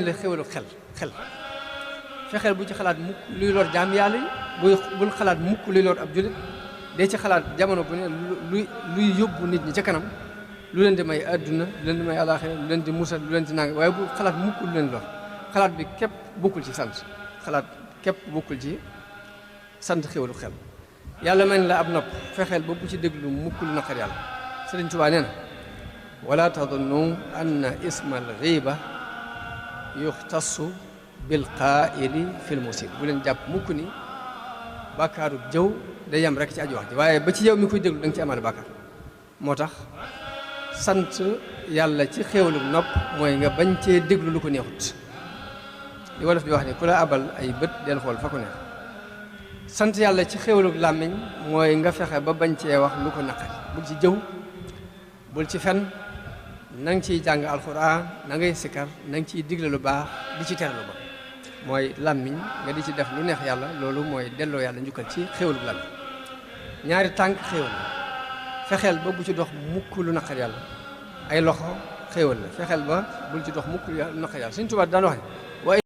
la xéwalu xel fexeel bu ci xalaat mukk luy lor jaam yàlla yi bul xalaat mukk luy lor ab jullit dee ci xalaat jamono bu ne luy yóbbu nit ñi ca kanam lu leen di may àdduna lu leen di may àllaaxira lu leen di musal lu leen di nang waaye bu xalaat mukk lu leen lor xalaat bi képp bokkul ci sant xalaat képp bokkul ci sant xéwalu xel yàlla mel la ab nopp fexeel ba bu ci déglu mukk lu naqar yàlla Sëriñ Tuubaa nee na wala tadunnu anna ismal ghiba yuxtassu bil qaa'ili fil musib bu leen jàpp mukk ni bàkkaaru jëw day yem rek ci aji wax ji waaye ba ci yow mi koy déglu da nga ci amaale bàkkaar moo tax sant yàlla ci xéewalu nopp mooy nga bañ cee déglu lu ko neexut li wolof di wax ni ku la abal ay bët del xool fa ko neex sant yàlla ci xéewalu làmmiñ mooy nga fexe ba bañ cee wax lu ko naqari bul ci jëw bul ci fen na nga ciy jàng alxuraan na ngay sikkar na nga ciy digle lu baax di ci tere lu ba mooy làmmiñ nga di ci def lu neex yàlla loolu mooy delloo yàlla njukkal ci xéewalu làmmiñ ñaari tànk xéewal la fexeel ba bu ci dox mukk lu naqar yàlla ay loxo xéewal la fexeel ba bul ci dox mukk lu naqar yàlla Sëñ Tuubaa daan wax